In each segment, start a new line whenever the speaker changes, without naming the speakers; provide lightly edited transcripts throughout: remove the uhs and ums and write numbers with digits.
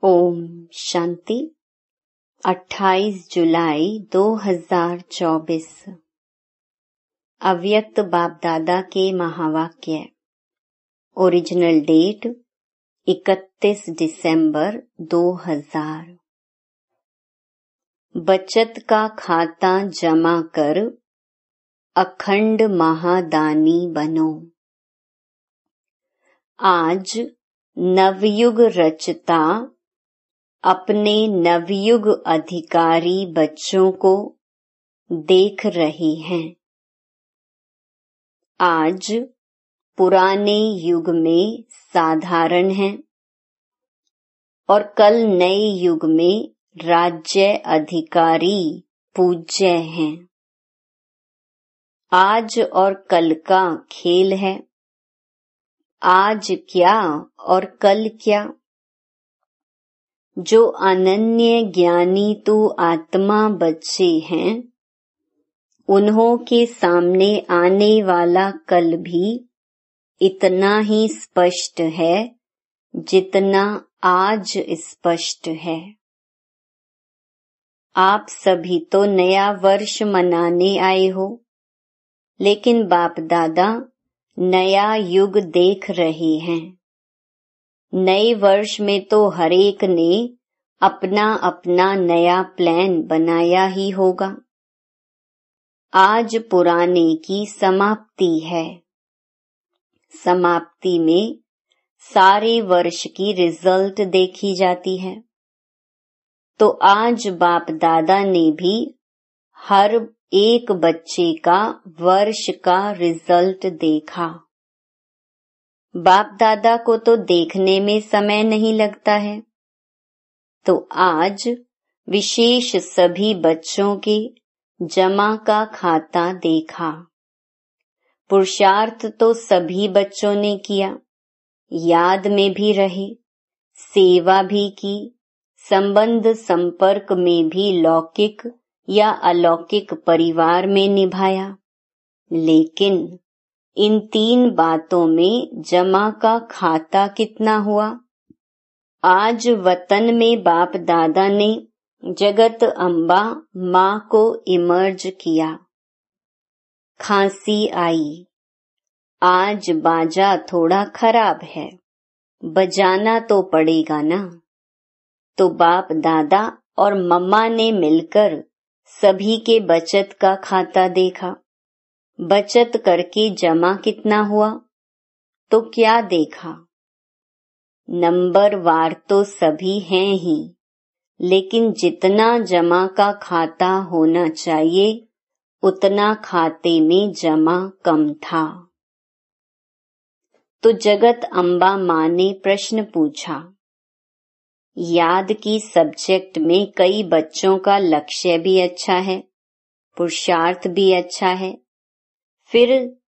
ओम शांति। 28 जुलाई 2024। अव्यक्त बाप दादा के महावाक्य। ओरिजिनल डेट 31 दिसंबर 2000। बचत का खाता जमा कर अखंड महादानी बनो। आज नवयुग रचता अपने नवयुग अधिकारी बच्चों को देख रही हैं। आज पुराने युग में साधारण हैं और कल नए युग में राज्य अधिकारी पूज्य हैं। आज और कल का खेल है। आज क्या और कल क्या। जो अनन्य ज्ञानी तो आत्मा बच्चे हैं, उन्हों के सामने आने वाला कल भी इतना ही स्पष्ट है जितना आज स्पष्ट है। आप सभी तो नया वर्ष मनाने आए हो, लेकिन बाप दादा नया युग देख रहे हैं। नए वर्ष में तो हर एक ने अपना अपना नया प्लान बनाया ही होगा। आज पुराने की समाप्ति है। समाप्ति में सारे वर्ष की रिजल्ट देखी जाती है। तो आज बाप दादा ने भी हर एक बच्चे का वर्ष का रिजल्ट देखा। बाप दादा को तो देखने में समय नहीं लगता है, तो आज विशेष सभी बच्चों के जमा का खाता देखा। पुरुषार्थ तो सभी बच्चों ने किया, याद में भी रहे, सेवा भी की, संबंध संपर्क में भी लौकिक या अलौकिक परिवार में निभाया। लेकिन इन तीन बातों में जमा का खाता कितना हुआ? आज वतन में बाप दादा ने जगत अम्बा माँ को इमर्ज किया। खांसी आई। आज बाजा थोड़ा खराब है, बजाना तो पड़ेगा ना। तो बाप दादा और मम्मा ने मिलकर सभी के बचत का खाता देखा। बचत करके जमा कितना हुआ? तो क्या देखा? नंबर वार तो सभी हैं ही, लेकिन जितना जमा का खाता होना चाहिए उतना खाते में जमा कम था। तो जगत अम्बा माँ ने प्रश्न पूछा। याद की सब्जेक्ट में कई बच्चों का लक्ष्य भी अच्छा है, पुरुषार्थ भी अच्छा है, फिर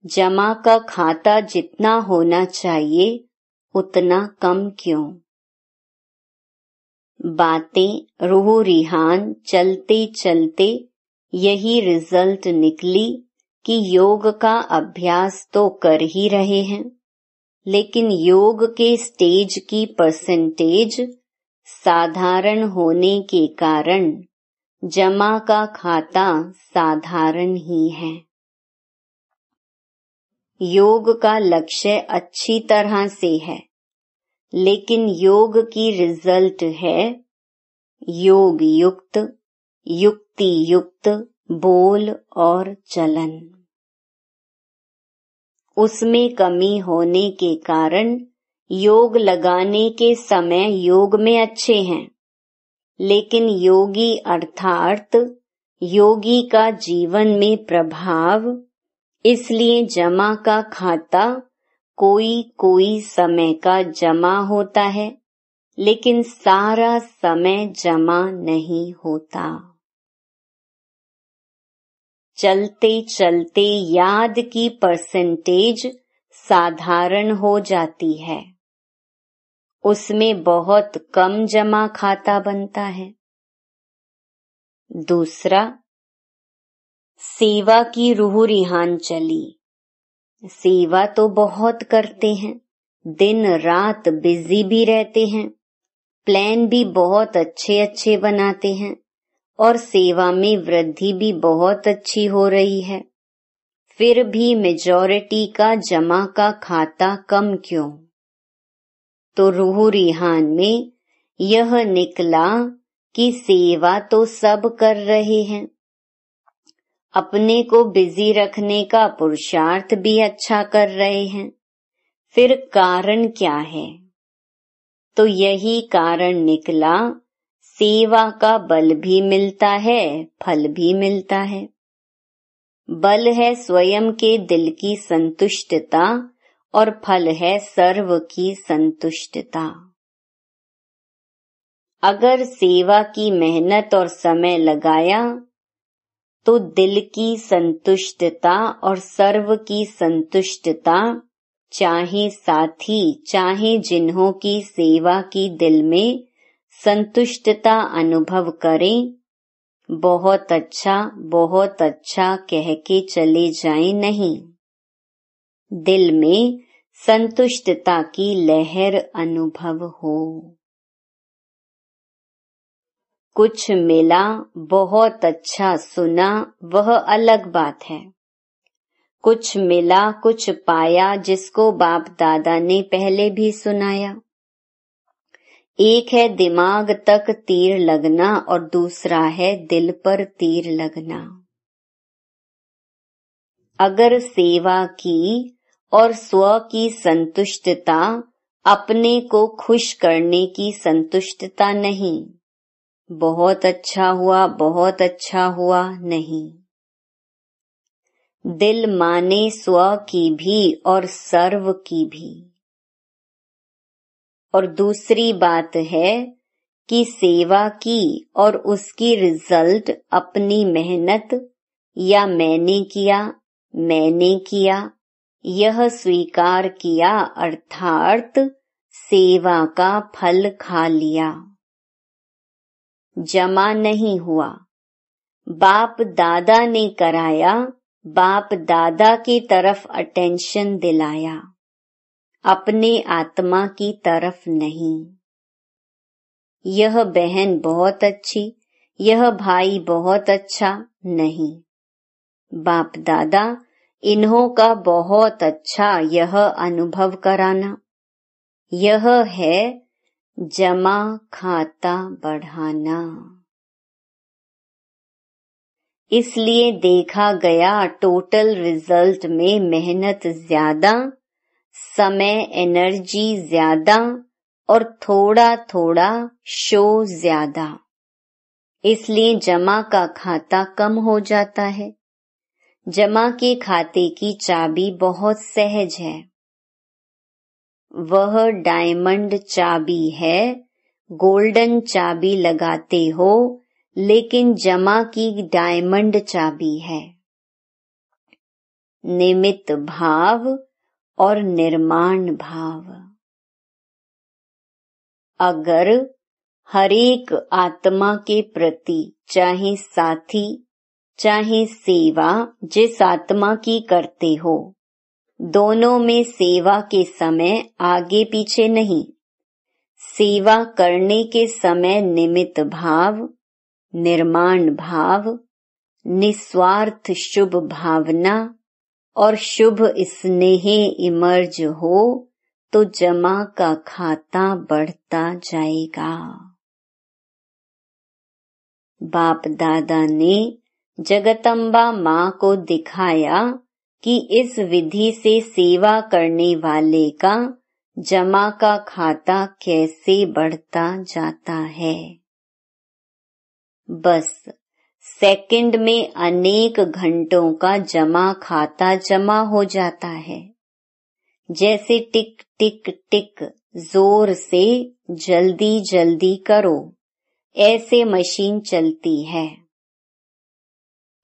जमा का खाता जितना होना चाहिए उतना कम क्यों? बातें रूह रिहान चलते चलते यही रिजल्ट निकली कि योग का अभ्यास तो कर ही रहे हैं, लेकिन योग के स्टेज की परसेंटेज साधारण होने के कारण जमा का खाता साधारण ही है। योग का लक्ष्य अच्छी तरह से है, लेकिन योग की रिजल्ट है योग युक्त, युक्ति युक्त बोल और चलन। उसमें कमी होने के कारण योग लगाने के समय योग में अच्छे हैं, लेकिन योगी अर्थात योगी का जीवन में प्रभाव, इसलिए जमा का खाता कोई कोई समय का जमा होता है, लेकिन सारा समय जमा नहीं होता। चलते चलते याद की परसेंटेज साधारण हो जाती है, उसमें बहुत कम जमा खाता बनता है। दूसरा, सेवा की रूह रिहान चली। सेवा तो बहुत करते हैं, दिन रात बिजी भी रहते हैं, प्लान भी बहुत अच्छे अच्छे बनाते हैं और सेवा में वृद्धि भी बहुत अच्छी हो रही है, फिर भी मेजॉरिटी का जमा का खाता कम क्यों? तो रूह रिहान में यह निकला कि सेवा तो सब कर रहे हैं, अपने को बिजी रखने का पुरुषार्थ भी अच्छा कर रहे हैं, फिर कारण क्या है? तो यही कारण निकला, सेवा का बल भी मिलता है, फल भी मिलता है। बल है स्वयं के दिल की संतुष्टता और फल है सर्व की संतुष्टता। अगर सेवा की मेहनत और समय लगाया तो दिल की संतुष्टता और सर्व की संतुष्टता, चाहे साथी चाहे जिन्हों की सेवा की दिल में संतुष्टता अनुभव करें, बहुत अच्छा कह के चले जाएं नहीं, दिल में संतुष्टता की लहर अनुभव हो। कुछ मिला, बहुत अच्छा सुना, वह अलग बात है। कुछ मिला, कुछ पाया, जिसको बाप दादा ने पहले भी सुनाया। एक है दिमाग तक तीर लगना और दूसरा है दिल पर तीर लगना। अगर सेवा की और स्व की संतुष्टता अपने को खुश करने की संतुष्टता नहीं, बहुत अच्छा हुआ नहीं, दिल माने स्व की भी और सर्व की भी। और दूसरी बात है कि सेवा की और उसकी रिजल्ट अपनी मेहनत या मैंने किया यह स्वीकार किया, अर्थात सेवा का फल खा लिया, जमा नहीं हुआ। बाप दादा ने कराया, बाप दादा की तरफ अटेंशन दिलाया, अपने आत्मा की तरफ नहीं। यह बहन बहुत अच्छी, यह भाई बहुत अच्छा नहीं, बाप दादा इन्हों का बहुत अच्छा यह अनुभव कराना, यह है जमा खाता बढ़ाना। इसलिए देखा गया टोटल रिजल्ट में मेहनत ज्यादा, समय एनर्जी ज्यादा और थोड़ा थोड़ा शो ज्यादा, इसलिए जमा का खाता कम हो जाता है। जमा के खाते की चाबी बहुत सहज है, वह डायमंड चाबी है, गोल्डन चाबी लगाते हो, लेकिन जमा की डायमंड चाबी है। निमित्त भाव और निर्माण भाव। अगर हरेक आत्मा के प्रति, चाहे साथी चाहे सेवा जिस आत्मा की करते हो, दोनों में सेवा के समय आगे पीछे नहीं, सेवा करने के समय निमित्त भाव, निर्माण भाव, निस्वार्थ शुभ भावना और शुभ स्नेह इमर्ज हो तो जमा का खाता बढ़ता जाएगा। बाप दादा ने जगदम्बा माँ को दिखाया कि इस विधि से सेवा करने वाले का जमा का खाता कैसे बढ़ता जाता है। बस सेकंड में अनेक घंटों का जमा खाता जमा हो जाता है। जैसे टिक टिक टिक जोर से जल्दी जल्दी करो, ऐसे मशीन चलती है।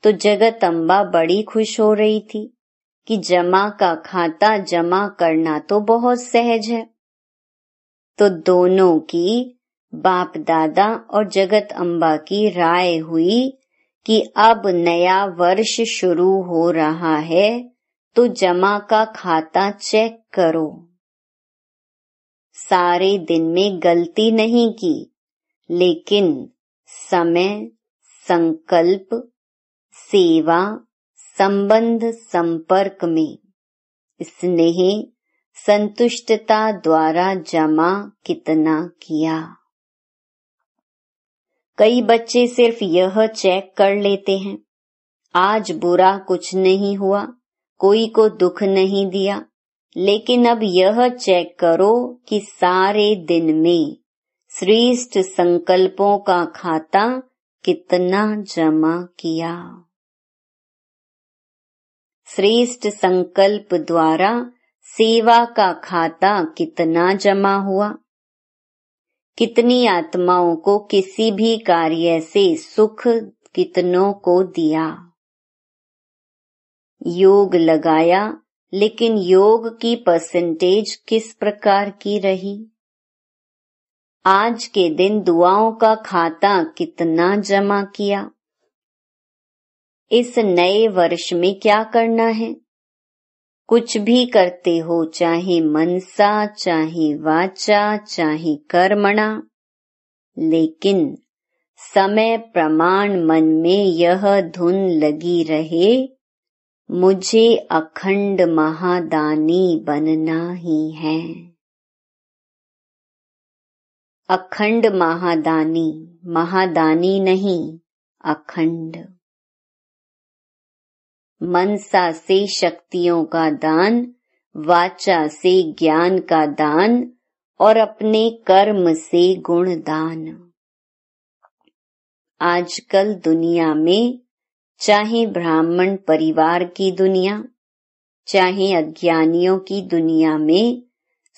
तो जगदम्बा बड़ी खुश हो रही थी कि जमा का खाता जमा करना तो बहुत सहज है। तो दोनों की, बाप दादा और जगदम्बा की राय हुई कि अब नया वर्ष शुरू हो रहा है तो जमा का खाता चेक करो। सारे दिन में गलती नहीं की, लेकिन समय, संकल्प, सेवा, संबंध, संपर्क में स्नेह, संतुष्टता द्वारा जमा कितना किया। कई बच्चे सिर्फ यह चेक कर लेते हैं, आज बुरा कुछ नहीं हुआ, कोई को दुख नहीं दिया, लेकिन अब यह चेक करो कि सारे दिन में श्रेष्ठ संकल्पों का खाता कितना जमा किया। श्रेष्ठ संकल्प द्वारा सेवा का खाता कितना जमा हुआ। कितनी आत्माओं को किसी भी कार्य से सुख कितनों को दिया। योग लगाया, लेकिन योग की परसेंटेज किस प्रकार की रही। आज के दिन दुआओं का खाता कितना जमा किया। इस नए वर्ष में क्या करना है। कुछ भी करते हो, चाहे मनसा, चाहे वाचा, चाहे कर्मणा, लेकिन समय प्रमाण मन में यह धुन लगी रहे, मुझे अखंड महादानी बनना ही है। अखंड महादानी, महादानी नहीं, अखंड। मनसा से शक्तियों का दान, वाचा से ज्ञान का दान और अपने कर्म से गुण दान। आजकल दुनिया में चाहे ब्राह्मण परिवार की दुनिया, चाहे अज्ञानियों की दुनिया में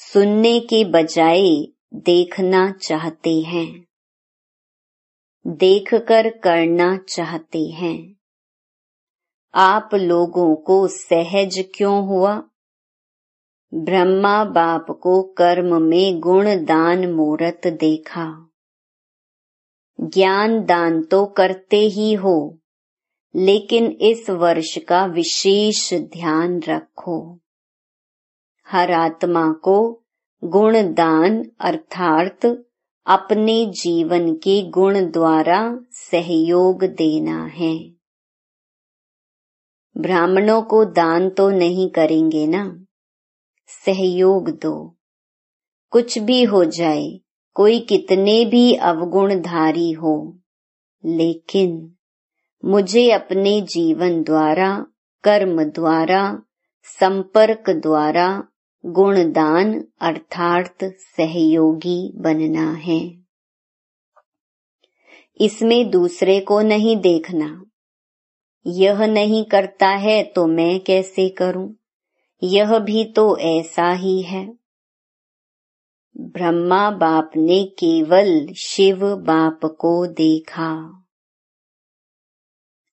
सुनने के बजाय देखना चाहते हैं, देखकर करना चाहते हैं। आप लोगों को सहज क्यों हुआ। ब्रह्मा बाप को कर्म में गुण दान मूरत देखा। ज्ञान दान तो करते ही हो, लेकिन इस वर्ष का विशेष ध्यान रखो। हर आत्मा को गुण दान अर्थात अपने जीवन के गुण द्वारा सहयोग देना है। ब्राह्मणों को दान तो नहीं करेंगे ना, सहयोग दो। कुछ भी हो जाए, कोई कितने भी अवगुणधारी हो, लेकिन मुझे अपने जीवन द्वारा, कर्म द्वारा, संपर्क द्वारा गुणदान अर्थात सहयोगी बनना है। इसमें दूसरे को नहीं देखना। यह नहीं करता है तो मैं कैसे करूं, यह भी तो ऐसा ही है। ब्रह्मा बाप ने केवल शिव बाप को देखा।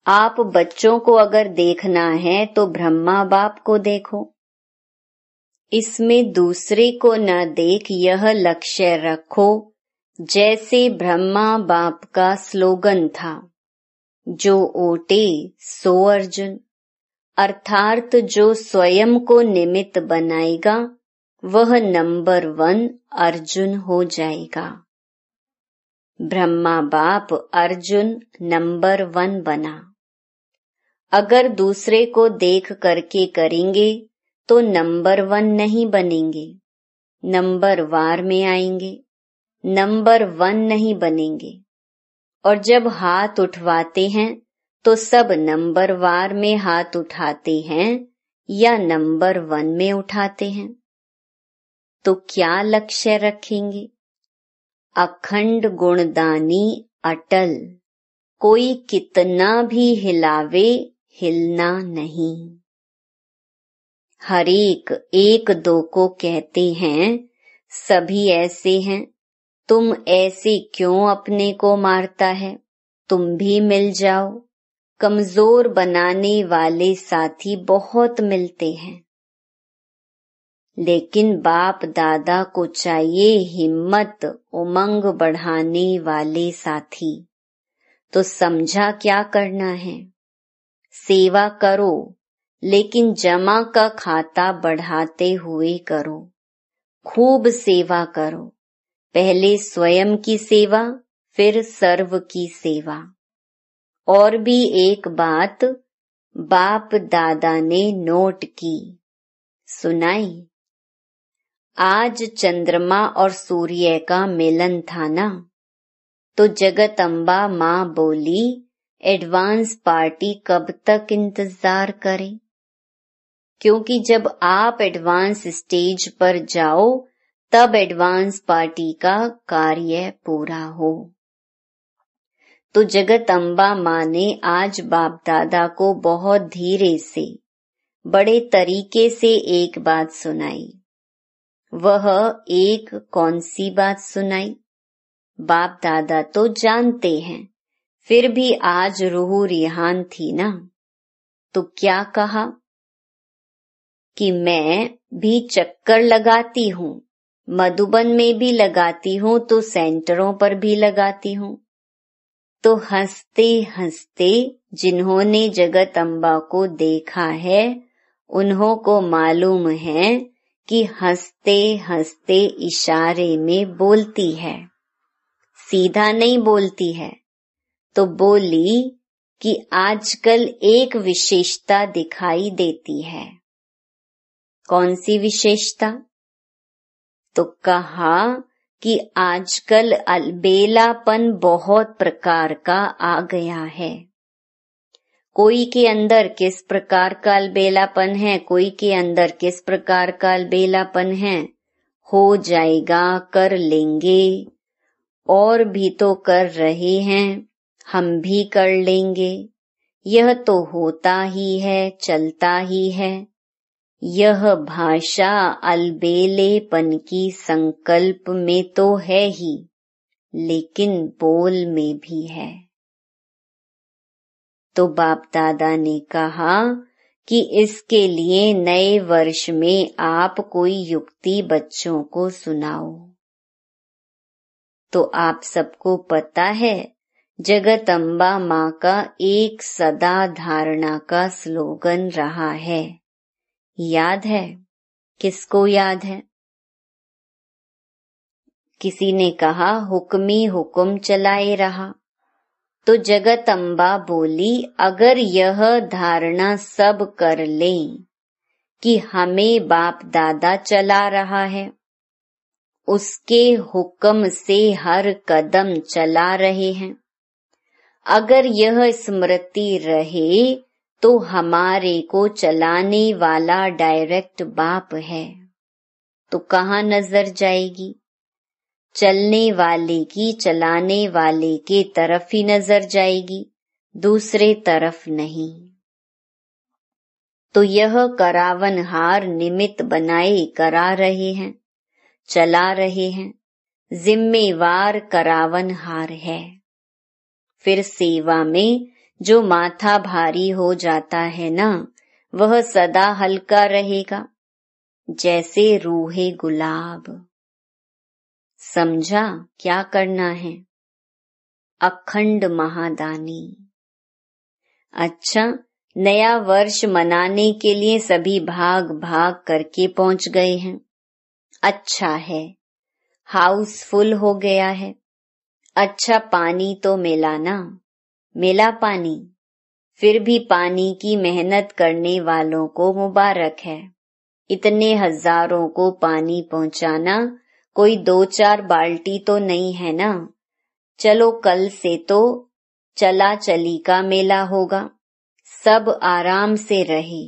आप बच्चों को अगर देखना है तो ब्रह्मा बाप को देखो। इसमें दूसरे को न देख यह लक्ष्य रखो, जैसे ब्रह्मा बाप का स्लोगन था, जो ओटे सो अर्जुन, अर्थात जो स्वयं को निमित्त बनाएगा वह नंबर 1 अर्जुन हो जाएगा। ब्रह्मा बाप अर्जुन नंबर 1 बना। अगर दूसरे को देख करके करेंगे तो नंबर 1 नहीं बनेंगे, नंबर वार में आएंगे, नंबर 1 नहीं बनेंगे। और जब हाथ उठवाते हैं तो सब नंबर वार में हाथ उठाते हैं या नंबर 1 में उठाते हैं। तो क्या लक्ष्य रखेंगे? अखंड गुणदानी अटल, कोई कितना भी हिलावे हिलना नहीं। हर एक दो को कहते हैं सभी ऐसे हैं, तुम ऐसे क्यों अपने को मारता है, तुम भी मिल जाओ। कमजोर बनाने वाले साथी बहुत मिलते हैं, लेकिन बाप दादा को चाहिए हिम्मत उमंग बढ़ाने वाले साथी। तो समझा क्या करना है? सेवा करो, लेकिन जमा का खाता बढ़ाते हुए करो। खूब सेवा करो। पहले स्वयं की सेवा, फिर सर्व की सेवा। और भी एक बात बाप दादा ने नोट की, सुनाई। आज चंद्रमा और सूर्य का मिलन था ना, तो जगदम्बा माँ बोली एडवांस पार्टी कब तक इंतजार करें, क्योंकि जब आप एडवांस स्टेज पर जाओ तब एडवांस पार्टी का कार्य पूरा हो। तो जगदम्बा माँ ने आज बाप दादा को बहुत धीरे से, बड़े तरीके से एक बात सुनाई। वह एक कौन सी बात सुनाई? बाप दादा तो जानते हैं, फिर भी आज रूह रिहान थी ना, तो क्या कहा कि मैं भी चक्कर लगाती हूँ, मधुबन में भी लगाती हूँ, तो सेंटरों पर भी लगाती हूँ। तो हंसते हंसते जिन्होंने जगदम्बा को देखा है, उन्हों को मालूम है कि हंसते हंसते इशारे में बोलती है, सीधा नहीं बोलती है। तो बोली कि आजकल एक विशेषता दिखाई देती है। कौन सी विशेषता? तो कहा कि आजकल अलबेलापन बहुत प्रकार का आ गया है। कोई के अंदर किस प्रकार का अलबेलापन है, कोई के अंदर किस प्रकार का अलबेलापन है। हो जाएगा, कर लेंगे, और भी तो कर रहे हैं, हम भी कर लेंगे, यह तो होता ही है, चलता ही है। यह भाषा अलबेलेपन की संकल्प में तो है ही, लेकिन बोल में भी है। तो बाप दादा ने कहा कि इसके लिए नए वर्ष में आप कोई युक्ति बच्चों को सुनाओ। तो आप सबको पता है, जगदम्बा माँ का एक सदा धारणा का स्लोगन रहा है, याद है? किसको याद है? किसी ने कहा हुक्मी हुक्म चलाए रहा। तो जगदम्बा बोली अगर यह धारणा सब कर लें कि हमें बाप दादा चला रहा है, उसके हुक्म से हर कदम चला रहे हैं, अगर यह स्मृति रहे तो हमारे को चलाने वाला डायरेक्ट बाप है, तो कहाँ नजर जाएगी? चलने वाले की चलाने वाले के तरफ ही नजर जाएगी, दूसरे तरफ नहीं। तो यह करावनहार निमित्त बनाए करा रहे हैं, चला रहे हैं, जिम्मेवार करावनहार है। फिर सेवा में जो माथा भारी हो जाता है ना, वह सदा हल्का रहेगा, जैसे रूहे गुलाब। समझा क्या करना है? अखंड महादानी। अच्छा, नया वर्ष मनाने के लिए सभी भाग भाग करके पहुंच गए हैं। अच्छा है, हाउस फुल हो गया है। अच्छा, पानी तो मिला ना? मिला पानी? फिर भी पानी की मेहनत करने वालों को मुबारक है। इतने हजारों को पानी पहुंचाना कोई 2-4 बाल्टी तो नहीं है ना। चलो कल से तो चला चली का मेला होगा, सब आराम से रहे।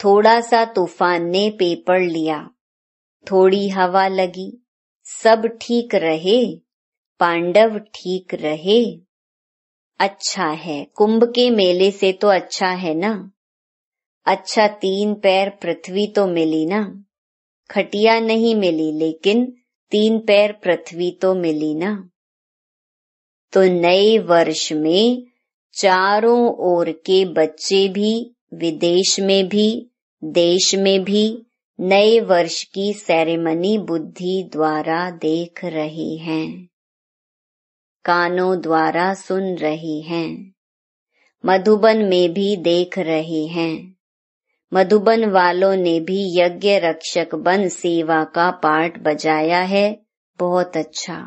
थोड़ा सा तूफान ने पेपर लिया, थोड़ी हवा लगी, सब ठीक रहे, पांडव ठीक रहे। अच्छा है, कुंभ के मेले से तो अच्छा है ना। अच्छा, 3 पैर पृथ्वी तो मिली ना। खटिया नहीं मिली, लेकिन 3 पैर पृथ्वी तो मिली ना। तो नए वर्ष में चारों ओर के बच्चे भी, विदेश में भी, देश में भी नए वर्ष की सेरेमनी बुद्धि द्वारा देख रहे हैं, कानों द्वारा सुन रहे हैं, मधुबन में भी देख रहे हैं, मधुबन वालों ने भी यज्ञ रक्षक बन सेवा का पार्ट बजाया है। बहुत अच्छा।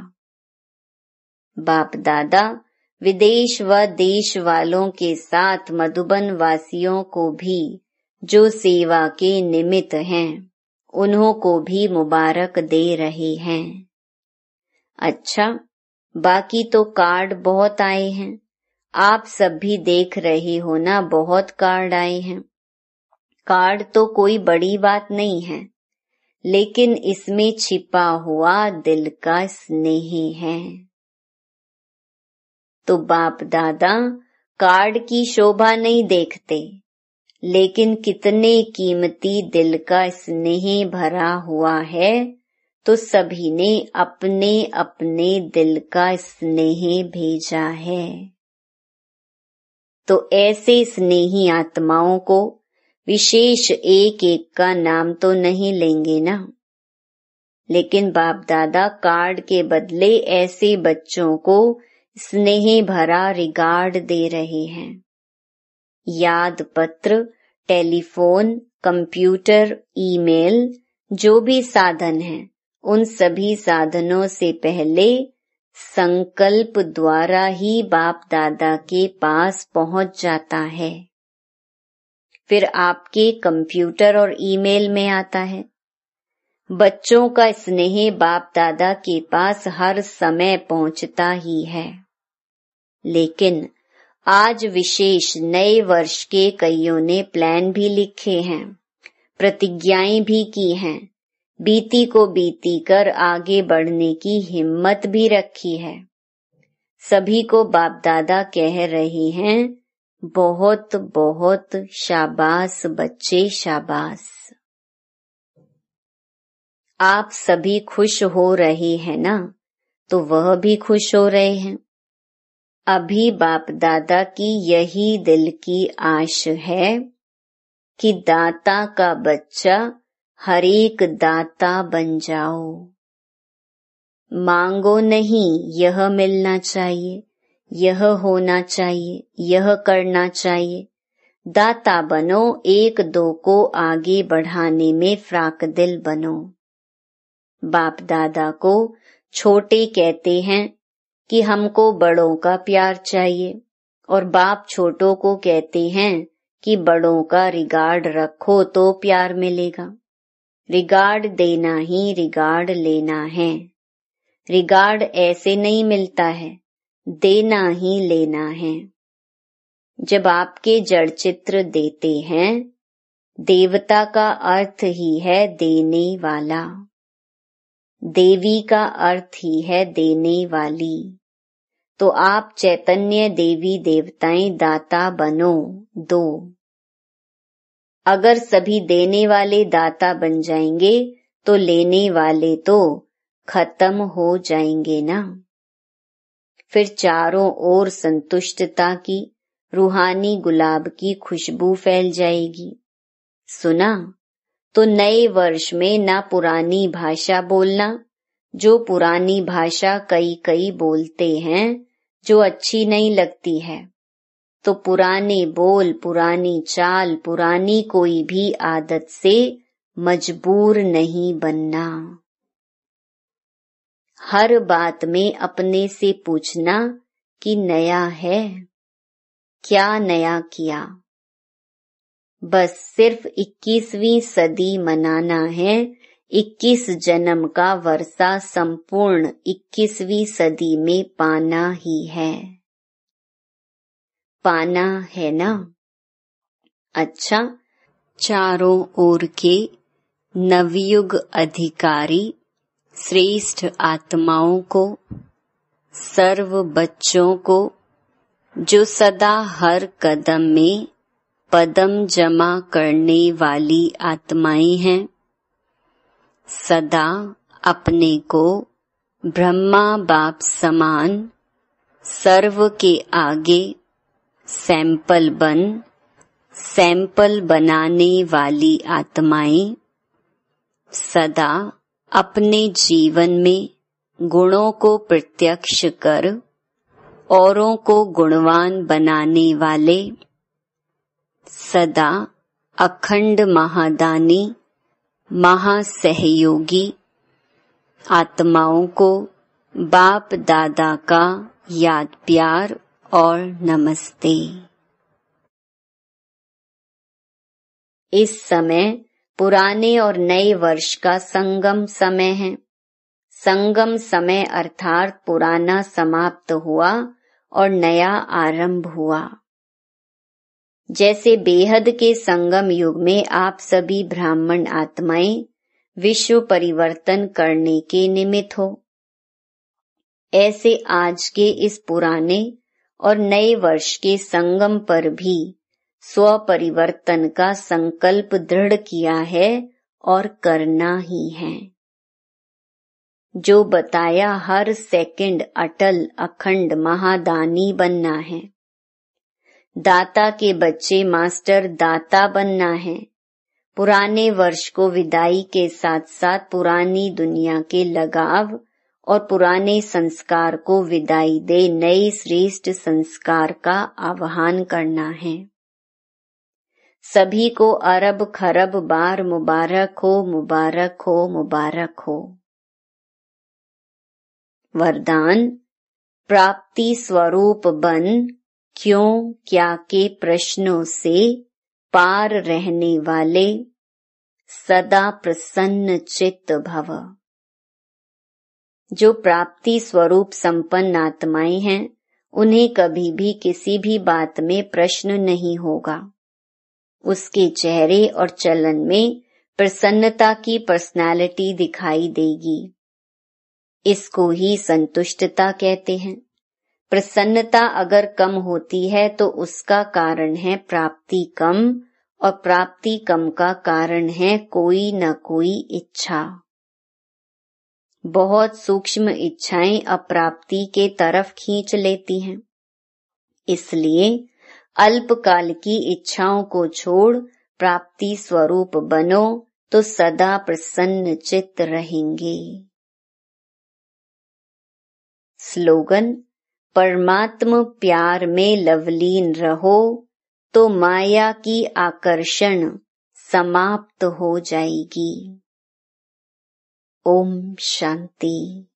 बाप दादा विदेश व देश वालों के साथ मधुबन वासियों को भी जो सेवा के निमित्त हैं, उन्हों को भी मुबारक दे रहे हैं। अच्छा, बाकी तो कार्ड बहुत आए हैं। आप सब भी देख रहे हो ना, बहुत कार्ड आए हैं। कार्ड तो कोई बड़ी बात नहीं है, लेकिन इसमें छिपा हुआ दिल का स्नेह है। तो बाप दादा कार्ड की शोभा नहीं देखते, लेकिन कितने कीमती दिल का स्नेह भरा हुआ है, तो सभी ने अपने अपने दिल का स्नेह भेजा है। तो ऐसे स्नेही आत्माओं को विशेष एक एक का नाम तो नहीं लेंगे ना, लेकिन बाप दादा कार्ड के बदले ऐसे बच्चों को स्नेह भरा रिगार्ड दे रहे हैं। याद पत्र, टेलीफोन, कंप्यूटर, ईमेल, जो भी साधन है, उन सभी साधनों से पहले संकल्प द्वारा ही बाप दादा के पास पहुंच जाता है। फिर आपके कंप्यूटर और ईमेल में आता है। बच्चों का स्नेह बाप दादा के पास हर समय पहुंचता ही है। लेकिन आज विशेष नए वर्ष के कईयों ने प्लान भी लिखे हैं, प्रतिज्ञाएं भी की हैं, बीती को बीती कर आगे बढ़ने की हिम्मत भी रखी है। सभी को बाप दादा कह रहे हैं, बहुत बहुत शाबाश बच्चे, शाबाश। आप सभी खुश हो रहे हैं ना, तो वह भी खुश हो रहे हैं। अभी बाप दादा की यही दिल की आश है कि दाता का बच्चा हर एक दाता बन जाओ। मांगो नहीं, यह मिलना चाहिए, यह होना चाहिए, यह करना चाहिए। दाता बनो, एक दो को आगे बढ़ाने में फ्राक दिल बनो। बाप दादा को छोटे कहते हैं कि हमको बड़ों का प्यार चाहिए, और बाप छोटों को कहते हैं कि बड़ों का रिगार्ड रखो तो प्यार मिलेगा। रिगार्ड देना ही रिगार्ड लेना है। रिगार्ड ऐसे नहीं मिलता है, देना ही लेना है। जब आपके जड़ चित्र देते हैं, देवता का अर्थ ही है देने वाला, देवी का अर्थ ही है देने वाली। तो आप चैतन्य देवी देवताएं दाता बनो, दो। अगर सभी देने वाले दाता बन जाएंगे तो लेने वाले तो खत्म हो जाएंगे ना। फिर चारों ओर संतुष्टता की रूहानी गुलाब की खुशबू फैल जाएगी। सुना? तो नए वर्ष में ना पुरानी भाषा बोलना, जो पुरानी भाषा कई बोलते हैं जो अच्छी नहीं लगती है। तो पुराने बोल, पुरानी चाल, पुरानी कोई भी आदत से मजबूर नहीं बनना। हर बात में अपने से पूछना कि नया है, क्या नया किया। बस सिर्फ 21वीं सदी मनाना है। 21 जन्म का वर्षा संपूर्ण 21वीं सदी में पाना ही है। पाना है ना? अच्छा, चारों ओर के नवयुग अधिकारी श्रेष्ठ आत्माओं को, सर्व बच्चों को, जो सदा हर कदम में पदम जमा करने वाली आत्माएं हैं, सदा अपने को ब्रह्मा बाप समान सर्व के आगे सैंपल बनाने वाली आत्माएं, सदा अपने जीवन में गुणों को प्रत्यक्ष कर औरों को गुणवान बनाने वाले, सदा अखंड महादानी महासहयोगी आत्माओं को बाप दादा का याद प्यार और नमस्ते। इस समय पुराने और नए वर्ष का संगम समय है। संगम समय अर्थात पुराना समाप्त हुआ और नया आरंभ हुआ। जैसे बेहद के संगम युग में आप सभी ब्राह्मण आत्माएं विश्व परिवर्तन करने के निमित्त हो, ऐसे आज के इस पुराने और नए वर्ष के संगम पर भी स्व परिवर्तन का संकल्प दृढ़ किया है और करना ही है। जो बताया हर सेकंड अटल अखंड महादानी बनना है। दाता के बच्चे मास्टर दाता बनना है। पुराने वर्ष को विदाई के साथ साथ पुरानी दुनिया के लगाव और पुराने संस्कार को विदाई दे नए श्रेष्ठ संस्कार का आह्वान करना है। सभी को अरब खरब बार मुबारक हो, मुबारक हो, मुबारक हो। वरदान प्राप्ति स्वरूप बन क्यों क्या के प्रश्नों से पार रहने वाले सदा प्रसन्न चित्त भव। जो प्राप्ति स्वरूप संपन्न आत्माएं हैं उन्हें कभी भी किसी भी बात में प्रश्न नहीं होगा। उसके चेहरे और चलन में प्रसन्नता की पर्सनालिटी दिखाई देगी। इसको ही संतुष्टता कहते हैं। प्रसन्नता अगर कम होती है तो उसका कारण है प्राप्ति कम और प्राप्ति कम का कारण है कोई न कोई इच्छा। बहुत सूक्ष्म इच्छाएं अप्राप्ति के तरफ खींच लेती हैं। इसलिए अल्पकाल की इच्छाओं को छोड़ प्राप्ति स्वरूप बनो तो सदा प्रसन्न चित्त रहेंगे। स्लोगन परमात्म प्यार में लवलीन रहो तो माया की आकर्षण समाप्त हो जाएगी। ओम शांति।